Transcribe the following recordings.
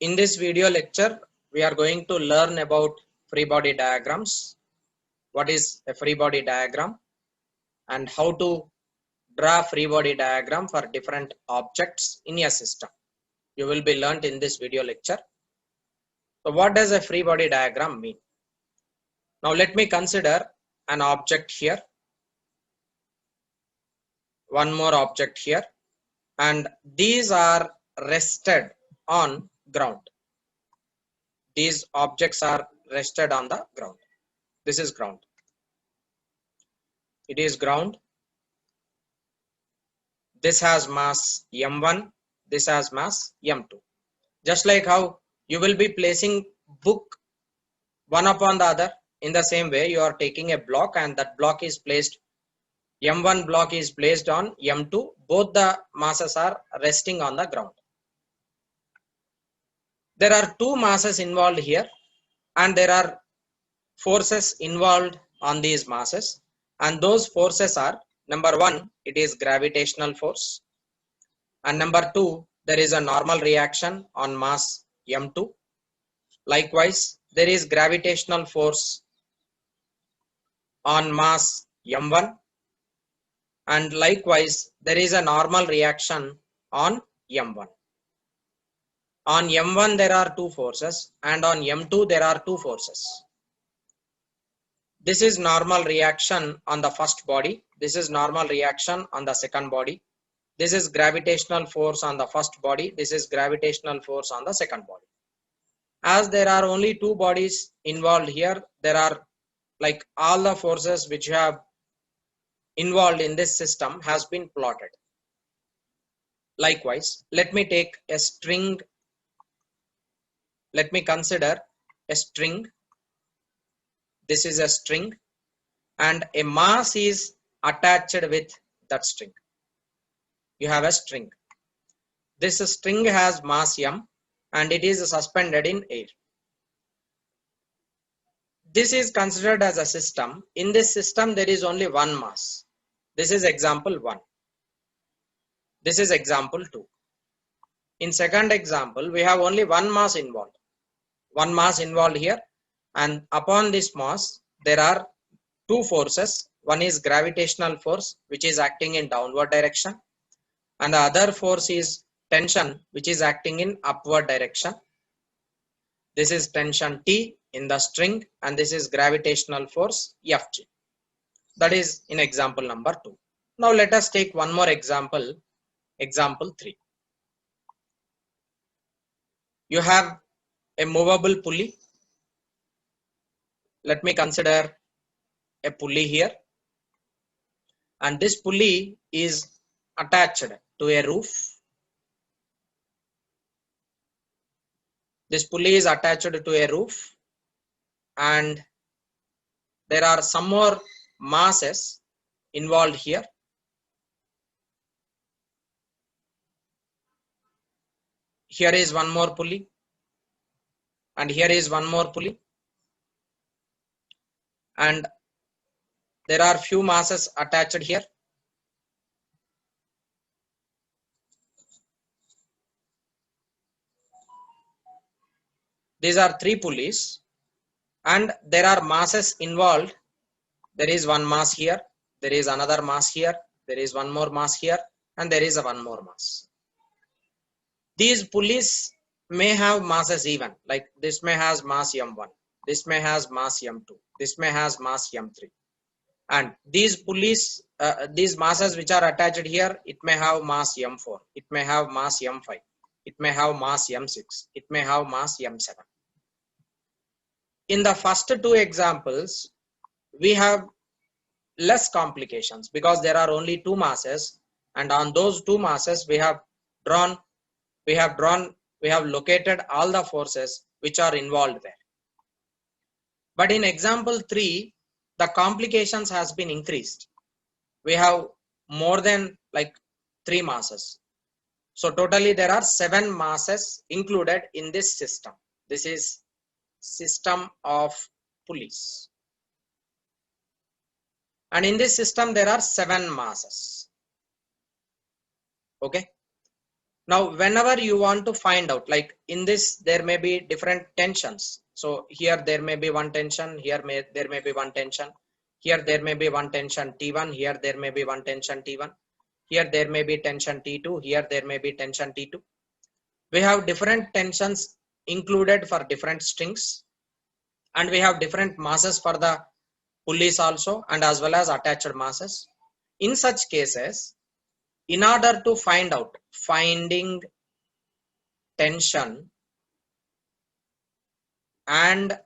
In this video lecture, we are going to learn about free body diagrams. What is a free body diagram and how to draw free body diagram for different objects in a system. You will be learned in this video lecture. So what does a free body diagram mean? Now let me consider an object here, one more object here, and these are rested on ground. These objects are rested on the ground. This is ground. It is ground. This has mass m1, this has mass m2. Just like how you will be placing book one upon the other, in the same way you are taking a block and that block is placed, m1 block is placed on m2, both the masses are resting on the ground. There are two masses involved here and there are forces involved on these masses, and those forces are, number one, it is gravitational force, and number two, there is a normal reaction on mass m2. Likewise, there is gravitational force on mass m1, and likewise there is a normal reaction on m1. On m1 there are two forces and on m2 there are two forces. This is normal reaction on the first body, this is normal reaction on the second body. This is gravitational force on the first body, this is gravitational force on the second body. As there are only two bodies involved here, there are like all the forces which have involved in this system has been plotted. Likewise, let me take a string. Let me consider a string. This is a string and a mass is attached with that string. You have a string. This string has mass m and it is suspended in air. This is considered as a system. In this system there is only one mass. This is example 1. This is example 2. In second example, we have only one mass involved. One mass involved here, and upon this mass there are two forces. One is gravitational force which is acting in downward direction, and the other force is tension which is acting in upward direction. This is tension T in the string and this is gravitational force Fg. That is in example number 2. Now let us take one more example, example 3. You have a movable pulley. Let me consider a pulley here, and this pulley is attached to a roof. This pulley is attached to a roof and there are some more masses involved here. Here is one more pulley and here is one more pulley, and there are few masses attached here. These are three pulleys and there are masses involved. There is one mass here, there is another mass here, there is one more mass here, and there is one more mass. These pulleys may have masses even, like this may has mass m1, this may has mass m2, this may has mass m3, and these pulleys, these masses which are attached here, it may have mass m4, it may have mass m5, it may have mass m6, it may have mass m7. In the first two examples, we have less complications because there are only two masses, and on those two masses we have located all the forces which are involved there. But in example 3, the complications has been increased. We have more than like 3 masses. So totally there are 7 masses included in this system. This is system of pulleys. And in this system there are 7 masses. Okay. Now, whenever you want to find out, like in this, there may be different tensions. So here there may be one tension, there may be one tension, here there may be one tension T1, here there may be one tension T1, here there may be tension T2, here there may be tension T2. We have different tensions included for different strings, and we have different masses for the pulleys also, and as well as attached masses. In such cases, in order to finding tension and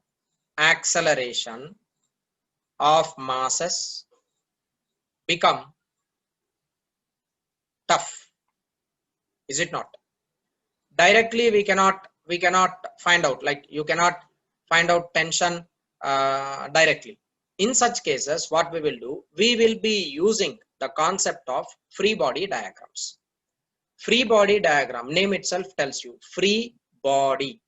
acceleration of masses become tough, is it not? Directly we cannot find out, like you cannot find out tension directly. In such cases, what we will do, we will be using the concept of free body diagrams. Free body diagram, name itself tells you, free body.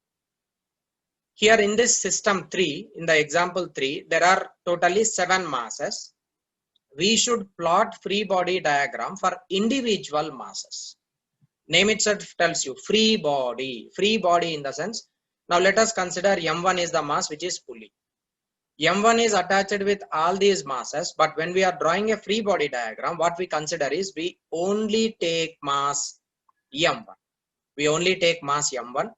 Here in this system 3, in the example 3, there are totally 7 masses. We should plot free body diagram for individual masses. Name itself tells you, free body. Free body in the sense, now let us consider M1 is the mass which is pulley. M1 is attached with all these masses, but when we are drawing a free body diagram, what we consider is we only take mass M1. We only take mass M1,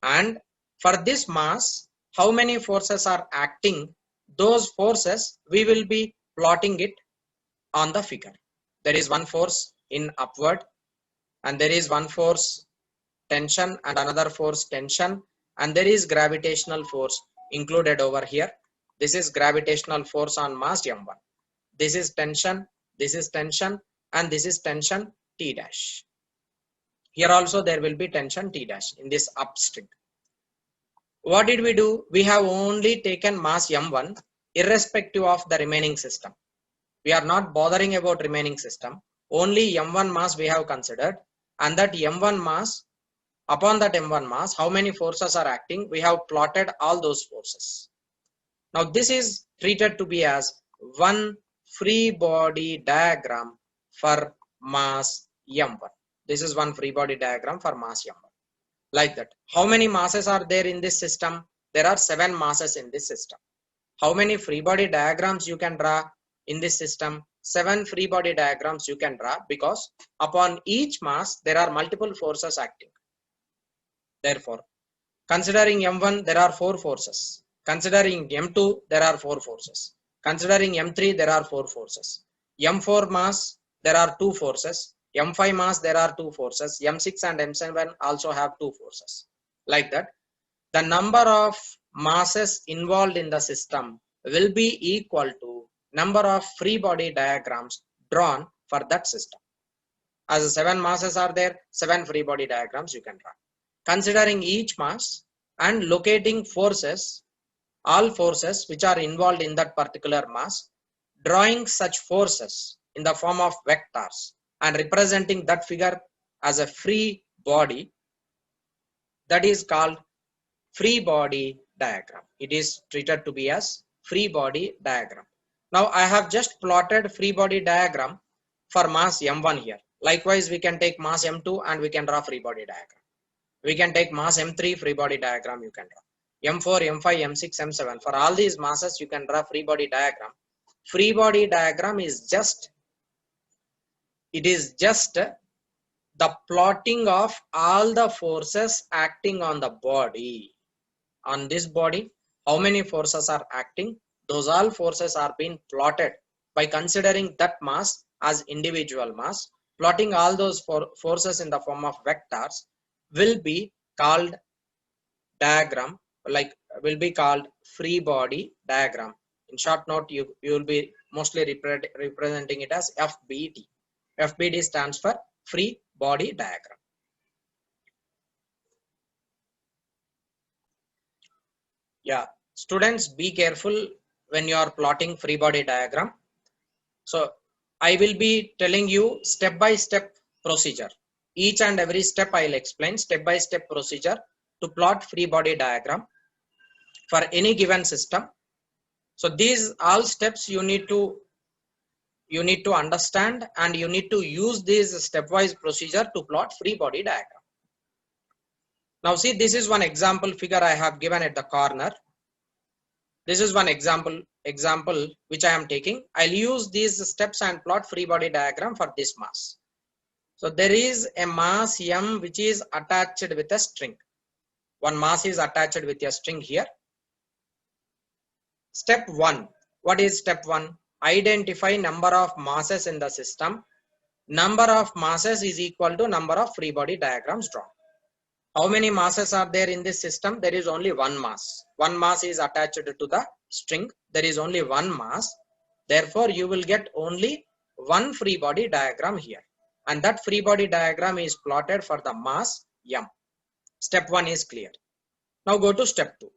and for this mass, how many forces are acting? Those forces we will be plotting it on the figure. There is one force in upward, and there is one force tension and another force tension, and there is gravitational force included over here. This is gravitational force on mass M1. This is tension, and this is tension T dash. Here also there will be tension T dash in this upstream. What did we do? We have only taken mass M1 irrespective of the remaining system. We are not bothering about remaining system. Only M1 mass we have considered, and that M1 mass, upon that M1 mass, how many forces are acting? We have plotted all those forces. Now this is treated to be as one free body diagram for mass M1. This is one free body diagram for mass M1. Like that. How many masses are there in this system? There are 7 masses in this system. How many free body diagrams you can draw in this system? 7 free body diagrams you can draw, because upon each mass there are multiple forces acting. Therefore, considering M1 there are 4 forces. Considering M2 there are 4 forces. Considering M3 there are 4 forces. M4 mass there are 2 forces. M5 mass there are 2 forces. M6 and M7 also have 2 forces. Like that, the number of masses involved in the system will be equal to number of free body diagrams drawn for that system. As 7 masses are there, 7 free body diagrams you can draw. Considering each mass and locating forces, all forces which are involved in that particular mass, drawing such forces in the form of vectors and representing that figure as a free body, that is called free body diagram. It is treated to be as free body diagram. Now I have just plotted free body diagram for mass M1 here. Likewise, we can take mass M2 and we can draw free body diagram. We can take mass M3, free body diagram you can draw. M4, M5, M6, M7. For all these masses you can draw free body diagram. Free body diagram is just the plotting of all the forces acting on the body. On this body, how many forces are acting? Those all forces are being plotted by considering that mass as individual mass. Plotting all those forces in the form of vectors will be called diagram, like will be called free body diagram. In short note, you will be mostly representing it as FBD. FBD stands for free body diagram. Yeah, students, be careful when you are plotting free body diagram. So I will be telling you step by step procedure. Each and every step I will explain step by step procedure to plot free body diagram for any given system. So these all steps you need to you need to understand and you need to use this stepwise procedure to plot free body diagram. Now see, this is one example figure I have given at the corner. This is one example which I am taking. I'll use these steps and plot free body diagram for this mass. So there is a mass M which is attached with a string. One mass is attached with a string here. Step 1. What is step 1? Identify number of masses in the system. Number of masses is equal to number of free body diagrams drawn. How many masses are there in this system? There is only one mass. One mass is attached to the string. There is only one mass. Therefore, you will get only one free body diagram here. And that free body diagram is plotted for the mass M. Step 1 is clear. Now go to step 2.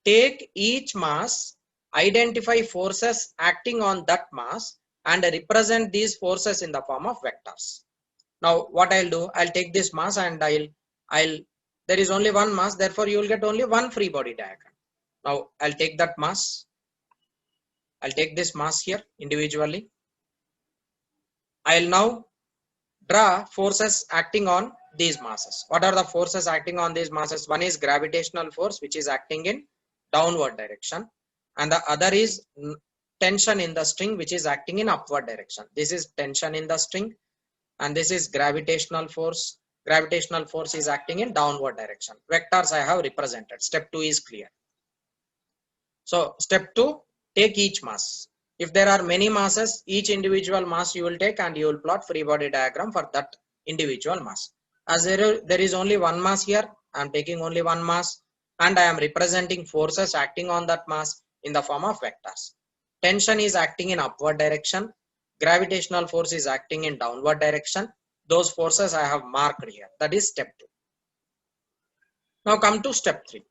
Take each mass, identify forces acting on that mass and represent these forces in the form of vectors. Now what I'll do, I'll take this mass and there is only one mass, therefore you will get only one free body diagram. Now I'll take that mass. I'll take this mass here individually. I'll now draw forces acting on these masses. What are the forces acting on these masses? One is gravitational force, which is acting in downward direction, and the other is tension in the string, which is acting in upward direction. This is tension in the string, and this is gravitational force. Gravitational force is acting in downward direction. Vectors I have represented. Step 2 is clear. So step 2, take each mass. If there are many masses, each individual mass you will take and you will plot free body diagram for that individual mass. As there is only one mass here, I am taking only one mass and I am representing forces acting on that mass in the form of vectors. Tension is acting in upward direction. Gravitational force is acting in downward direction. Those forces I have marked here. That is step 2. Now come to step 3.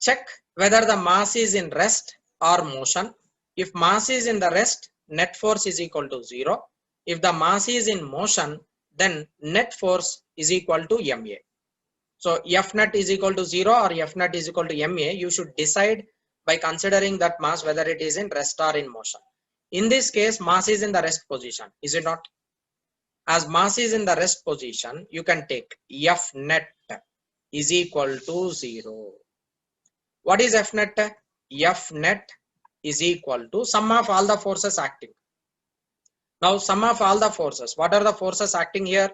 Check whether the mass is in rest or motion. If mass is in the rest, net force is equal to 0. If the mass is in motion, then net force is equal to ma. So F net is equal to 0 or F net is equal to ma. You should decide by considering that mass whether it is in rest or in motion. In this case, mass is in the rest position, is it not? As mass is in the rest position, you can take F net is equal to 0. What is F net? F net is equal to sum of all the forces acting. Now sum of all the forces. What are the forces acting here?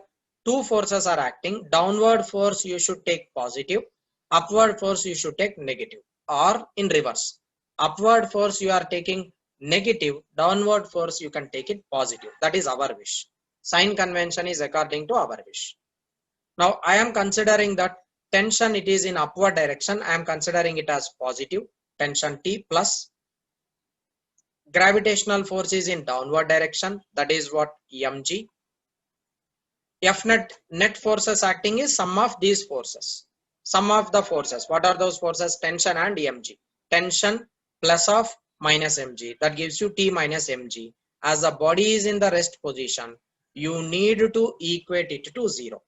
Two forces are acting. Downward force you should take positive. Upward force you should take negative. Or in reverse. Upward force you are taking negative. Downward force you can take it positive. That is our wish. Sign convention is according to our wish. Now I am considering that tension it is in upward direction. I am considering it as positive. Tension T plus. Gravitational force is in downward direction. That is what mg. F net forces acting is sum of these forces. Sum of the forces. What are those forces? Tension and mg. Tension plus of minus mg. That gives you T minus mg. As the body is in the rest position, you need to equate it to 0.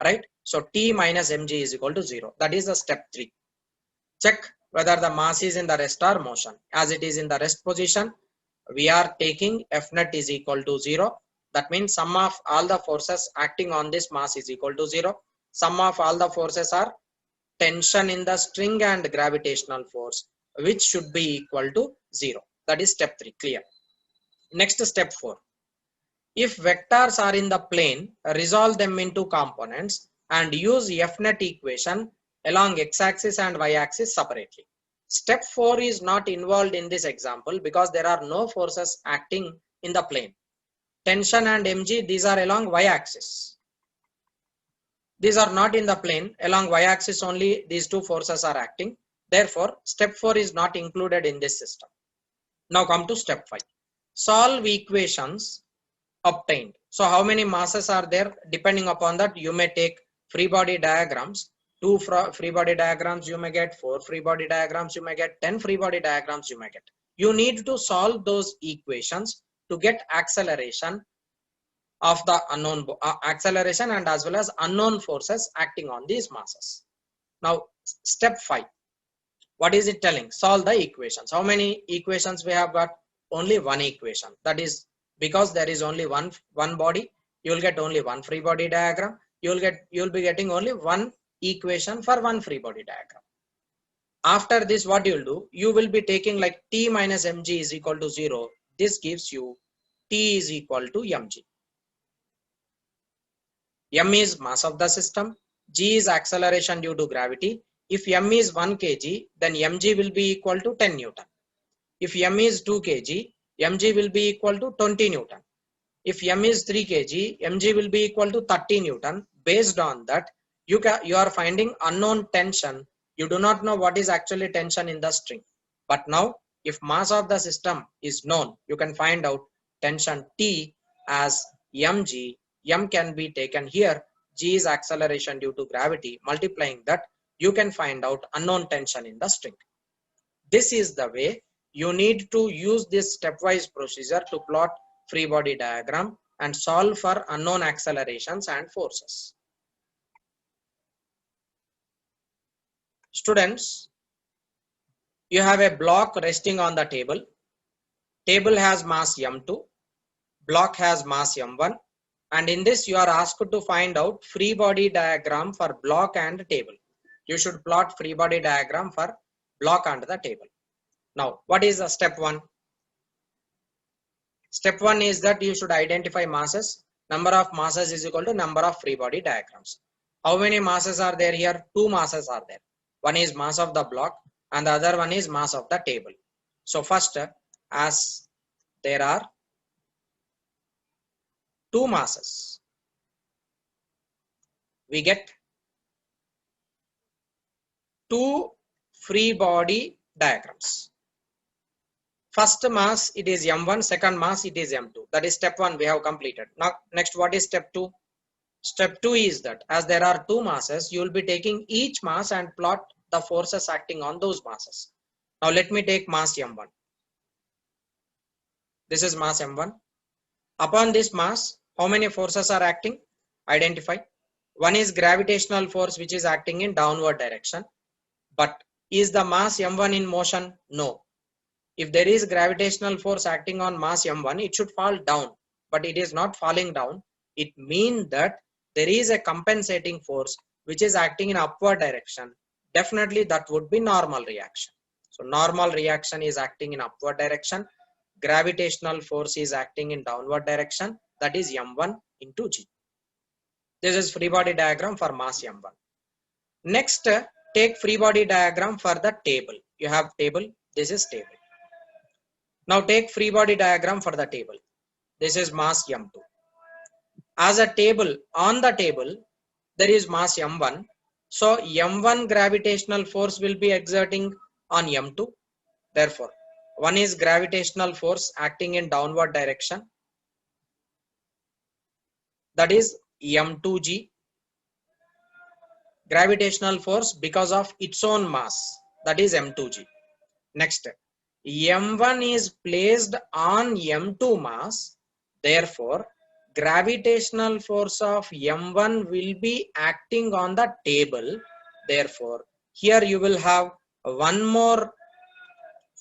Right? So T minus mg is equal to 0. That is the step 3. Check whether the mass is in the rest or motion. As it is in the rest position, we are taking F net is equal to 0. That means sum of all the forces acting on this mass is equal to 0. Sum of all the forces are tension in the string and gravitational force, which should be equal to 0. That is step 3. Clear. Next, step 4. If vectors are in the plane, resolve them into components and use F net equation along x-axis and y-axis separately. Step 4 is not involved in this example because there are no forces acting in the plane. Tension and mg, these are along y-axis. These are not in the plane. Along y-axis only these two forces are acting. Therefore, step 4 is not included in this system. Now come to step 5. Solve equations obtained. So how many masses are there? Depending upon that, you may take free body diagrams. 2 free body diagrams you may get, 4 free body diagrams you may get, 10 free body diagrams you may get. You need to solve those equations to get acceleration of the unknown acceleration and as well as unknown forces acting on these masses. Now step 5. What is it telling? Solve the equations. How many equations we have got? only one equation. That is because there is only one body, you will get only one free body diagram. You'll be getting only one equation for one free body diagram. After this, what you'll do, you will be taking like T minus mg is equal to 0. This gives you T is equal to mg. M is mass of the system, g is acceleration due to gravity. If m is 1 kg, then mg will be equal to 10 Newton. If m is 2 kg, mg will be equal to 20 Newton. If m is 3 kg, mg will be equal to 30 Newton. Based on that, you are finding unknown tension. You do not know what is actually tension in the string. But now, if mass of the system is known, you can find out tension T as mg. M can be taken here. G is acceleration due to gravity. Multiplying that, you can find out unknown tension in the string. This is the way you need to use this stepwise procedure to plot free body diagram and solve for unknown accelerations and forces. Students, you have a block resting on the table. Table has mass m2, block has mass m1, and in this you are asked to find out free body diagram for block and table. You should plot free body diagram for block and the table. Now, what is the step 1? Step 1 is that you should identify masses. Number of masses is equal to number of free body diagrams. How many masses are there here? 2 masses are there. One is mass of the block and the other one is mass of the table. So first, as there are 2 masses, we get 2 free body diagrams. First mass, it is m1, second mass, it is m2. That is step 1 we have completed. Now next, what is step 2? Step 2 is that as there are 2 masses, you will be taking each mass and plot the forces acting on those masses. Now let me take mass m1. This is mass m1. Upon this mass, how many forces are acting? Identify. One is gravitational force which is acting in downward direction. But is the mass m1 in motion? No. If there is gravitational force acting on mass m1, it should fall down, but it is not falling down. It means that there is a compensating force which is acting in upward direction. Definitely that would be normal reaction. So normal reaction is acting in upward direction. Gravitational force is acting in downward direction. That is m1 into g. This is free body diagram for mass m1. Next, take free body diagram for the table. You have table. This is table. Now take free body diagram for the table. This is mass m2. As a table, on the table, there is mass m1. So m1 gravitational force will be exerting on m2. Therefore, one is gravitational force acting in downward direction. That is m2g. Gravitational force because of its own mass. That is m2g. Next, m1 is placed on m2 mass. Therefore, gravitational force of m1 will be acting on the table. Therefore, here you will have one more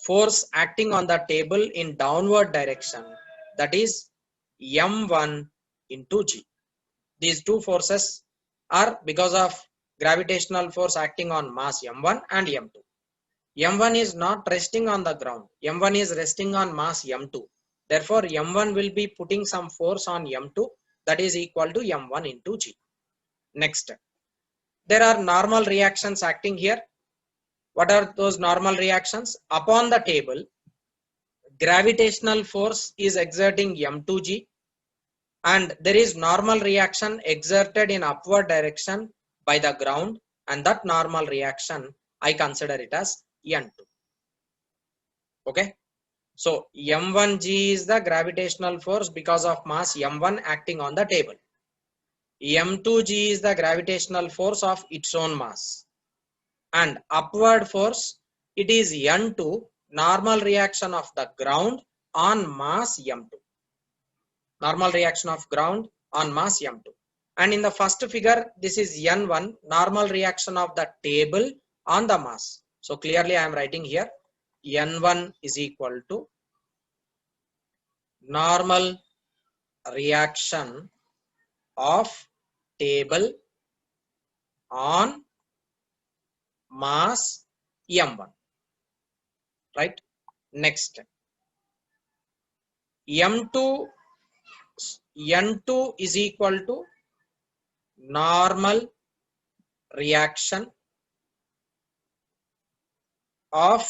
force acting on the table in downward direction. That is m1 into g. These two forces are because of gravitational force acting on mass m1 and m2. m1 is not resting on the ground. m1 is resting on mass m2. Therefore, m1 will be putting some force on m2 that is equal to m1 into g. Next, there are normal reactions acting here. What are those normal reactions? Upon the table, gravitational force is exerting m2g and there is normal reaction exerted in upward direction by the ground, and that normal reaction I consider it as n2. Okay. So m1g is the gravitational force because of mass m1 acting on the table. m2g is the gravitational force of its own mass. And upward force, it is n2, normal reaction of the ground on mass m2. Normal reaction of ground on mass m2. And in the first figure, this is n1, normal reaction of the table on the mass. So clearly I am writing here n1 is equal to normal reaction of table on mass m1, right? Next, m2 n2 is equal to normal reaction of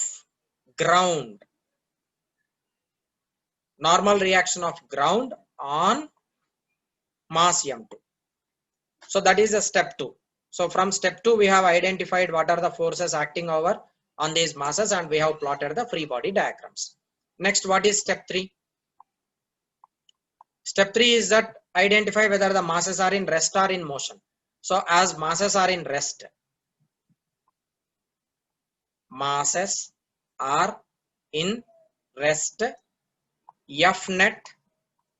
ground, normal reaction of ground on mass m2. So that is a step 2. So from step 2 we have identified what are the forces acting over on these masses and we have plotted the free body diagrams. Next, what is step 3? Step 3 is that identify whether the masses are in rest or in motion. So as masses are in rest, masses are in rest, F net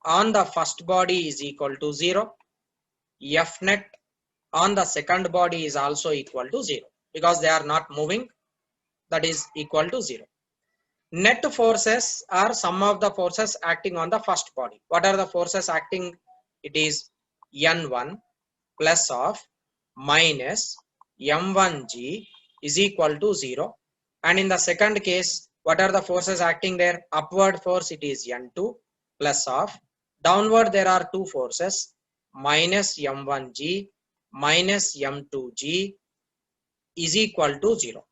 on the first body is equal to 0, F net on the second body is also equal to 0 because they are not moving, that is equal to 0. Net forces are sum of the forces acting on the first body. What are the forces acting? It is N1 plus of minus M1G is equal to 0. And in the second case, what are the forces acting there? Upward force, it is N2 plus of, downward there are two forces, minus M1G minus M2G is equal to 0.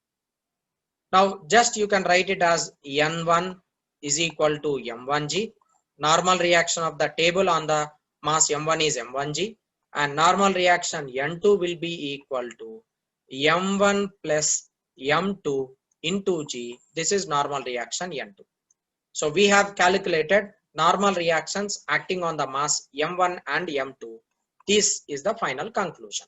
Now just you can write it as N1 is equal to M1G. Normal reaction of the table on the mass M1 is M1G, and normal reaction N2 will be equal to M1 plus M2 into G. This is normal reaction N2. So we have calculated normal reactions acting on the mass M1 and M2. This is the final conclusion.